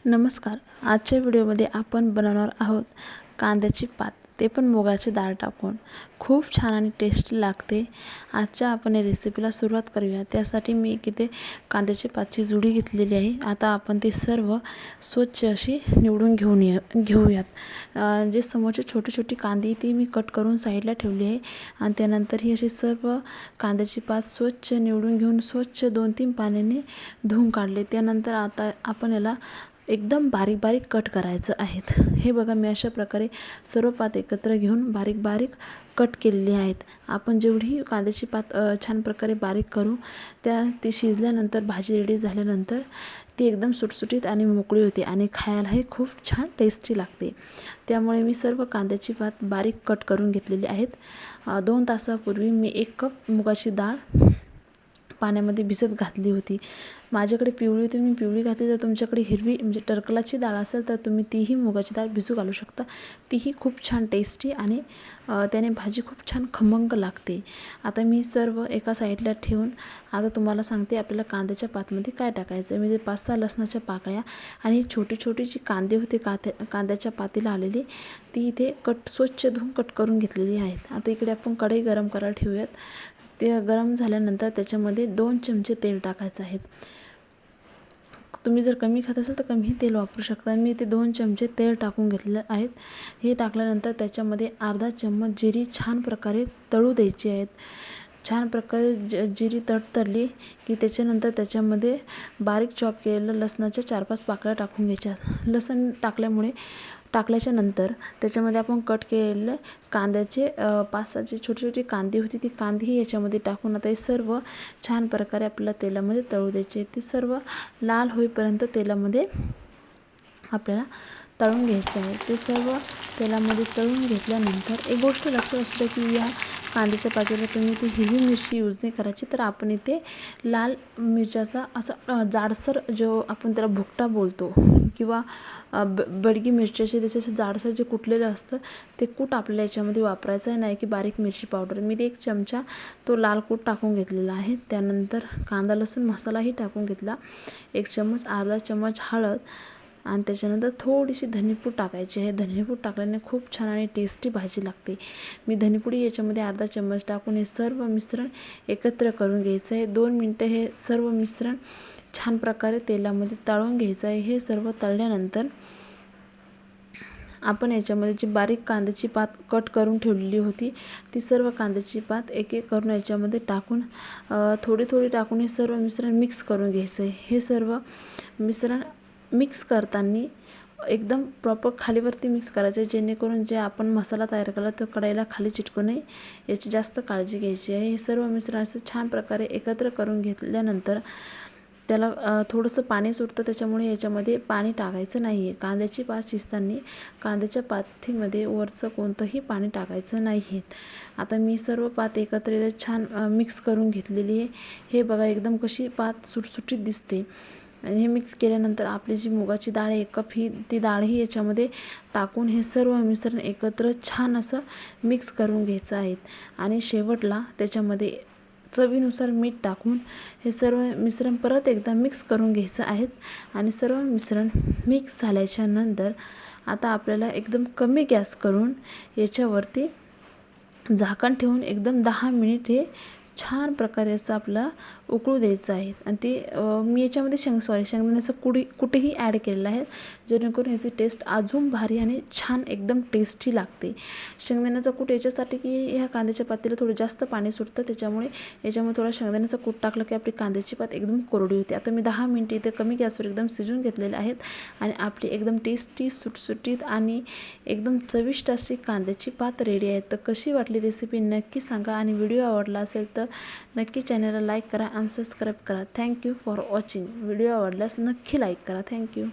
नमस्कार. आजच्या व्हिडिओमध्ये आपण बनवणार आहोत कांद्याची पात, ते पण मुगाची डाळ टाकून. खूप छान आणि टेस्टी लागते. आजच्या आपण या रेसिपीला सुरुवात करूया. त्यासाठी मी इथे कांद्याची पातची जुडी घेतलेली आहे. आता आपण ते सर्व स्वच्छ अशी निवडून घेऊयात. जे समोरचे छोटे छोटे कांदे ती मी कट करून साईडला ठेवली आहे आणि त्यानंतर ही अशी सर्व कांद्याची पात स्वच्छ निवडून घेऊन स्वच्छ 2-3 पाण्याने धुवून काढले. त्यानंतर आता आपण याला एकदम बारीक बारीक कट करायचं आहेत. हे बघा, मी अशा प्रकारे सर्व पात एकत्र घेऊन बारीक बारीक कट केलेली आहेत. आपण जेवढी कांद्याची पात छान प्रकारे बारीक करू, ती शिजल्यानंतर भाजी रेडी झाल्यानंतर ती एकदम सुटसुटीत आणि मोकळी होते आणि खायलाही खूप छान टेस्टी लागते. त्यामुळे मी सर्व कांद्याची पात बारीक कट करून घेतलेली आहेत. 2 तासापूर्वी मी 1 कप मुगाची डाळ पाण्यामध्ये भिजत घातली होती. माझ्याकडे पिवळी होती, मी पिवळी घातली. तर तुमच्याकडे हिरवी म्हणजे टरकलाची डाळ असेल तर तुम्ही तीही मुगाची डाळ भिजू घालू शकता. तीही खूप छान टेस्टी आणि त्याने भाजी खूप छान खमंग लागते. आता मी सर्व एका साईडला ठेवून आता तुम्हाला सांगते आपल्याला कांद्याच्या पातमध्ये काय टाकायचं. मी 5-6 लसणाच्या पाकळ्या आणि छोटी छोटी जी कांदे होते कांद्याच्या पातीला आलेली, ती इथे स्वच्छ धुवून कट करून घेतलेली आहेत. आता इकडे आपण कढई गरम करायला ठेवूयात. ते गरम झाल्यानंतर त्याच्यामध्ये 2 चमचे तेल टाकायचं आहे. तुम्ही जर कमी खात असाल तर कमी तेल वापरू शकता. मी ते 2 चमचे तेल टाकून घेतले आहेत. हे टाकल्यानंतर त्याच्यामध्ये अर्धा चम्मच जिरी छान प्रकारे तळू द्यायची आहेत. छान प्रकारे जिरी तडतडली की त्याच्यानंतर त्याच्यामध्ये बारीक चॉप केलेलं लसणाच्या 4-5 पाकळ्या टाकून घ्यायच्या. लसूण टाकल्याच्या नंतर त्याच्यामध्ये आपण कट केलेले कांद्याचे 5-6 जे छोटी छोटी कांदी होती ती कांदीही याच्यामध्ये टाकून आता हे सर्व छान प्रकारे आपल्याला तेलामध्ये तळू द्यायचे. ते सर्व लाल होईपर्यंत तेलामध्ये आपल्याला तळून घ्यायचे आहे. ते सर्व तेलामध्ये तळून घेतल्यानंतर एक गोष्ट लक्षात असू द्या की या कांद्याच्या पातीला तुम्ही ती हिरवी मिरची यूज नाही करायची, तर आपण इथे लाल मिरच्याचा असा जाडसर जो आपण त्याला भुकटा बोलतो किंवा बडगी मिरच्याचे जसे जाडसर जे कुटलेलं असतं ते कूट आपल्याला याच्यामध्ये वापरायचं आहे, नाही की बारीक मिरची पावडर. मी 1 चमचा तो लाल कूट टाकून घेतलेला आहे. त्यानंतर कांदा लसूण मसालाही टाकून घेतला. 1 चम्मच, अर्धा चम्मच हळद आणि त्याच्यानंतर थोडीशी धनेपूड टाकायची आहे. धनेपूड टाकल्याने खूप छान आणि टेस्टी भाजी लागते. मी धनेपुडी याच्यामध्ये अर्धा चम्मच टाकून हे सर्व मिश्रण एकत्र करून घ्यायचं आहे. 2 मिनटं हे सर्व मिश्रण छान प्रकारे तेलामध्ये तळून घ्यायचं आहे. हे सर्व तळल्यानंतर आपण याच्यामध्ये जी बारीक कांद्याची पात कट करून ठेवलेली होती ती सर्व कांद्याची पात एक एक करून याच्यामध्ये टाकून थोडी थोडी टाकून हे सर्व मिश्रण मिक्स करून घ्यायचं आहे. हे सर्व मिश्रण मिक्स करताना एकदम प्रॉपर खालीवरती मिक्स करायचं आहे, जेणेकरून जे आपण मसाला तयार केला तो कढईला खाली चिटकू नये याची जास्त काळजी घ्यायची आहे. हे सर्व मिश्रण असं छान प्रकारे एकत्र करून घेतल्यानंतर त्याला थोडंसं पाणी सुटतं, त्याच्यामुळे याच्यामध्ये पाणी टाकायचं नाही आहे. कांद्याची पात शिजताना कांद्याच्या पातीमध्ये वरचं कोणतंही पाणी टाकायचं नाही आहे. आता मी सर्व पात एकत्र छान मिक्स करून घेतलेली आहे. हे बघा एकदम कशी पात सुटसुटीत दिसते. आणि हे मिक्स केल्यानंतर आपली जी मुगाची डाळ आहे 1 कप ती डाळही याच्यामध्ये टाकून हे सर्व मिश्रण एकत्र छान असं मिक्स करून घ्यायचं आहे. आणि शेवटला त्याच्यामध्ये चवीनुसार मीठ टाकून हे सर्व मिश्रण परत एकदा मिक्स करून घ्यायचं आहे. आणि सर्व मिश्रण मिक्स झाल्याच्या नंतर आता आपल्याला एकदम कमी गॅस करून याच्यावरती झाकण ठेवून एकदम 10 मिनिट हे छान प्रकारे असं आपला उकळू द्यायचं आहे. आणि ते मी याच्यामध्ये शेंगदाण्याचं कुठेही ॲड केलेलं आहे, जेणेकरून याची टेस्ट अजून भारी आणि छान एकदम टेस्टी लागते. शेंगदाण्याचा कूट याच्यासाठी की ह्या कांद्याच्या पातीला थोडं जास्त पाणी सुटतं, त्याच्यामुळे याच्यामध्ये थोडा शेंगदाण्याचा कूट टाकलं की आपली कांद्याची पात एकदम कोरडी होते. आता मी 10 मिनिटे इथे कमी गॅसवर एकदम शिजून घेतलेले आहेत आणि आपली एकदम टेस्टी सुटसुटीत आणि एकदम चविष्ट अशी कांद्याची पात रेडी आहे. तर कशी वाटली रेसिपी नक्की सांगा आणि व्हिडिओ आवडला असेल तर नक्की चॅनलला लाईक करा आणि सबस्क्राईब करा. Thank you for watching. व्हिडिओ आवडल्यास नक्की लाईक करा. थँक्यू.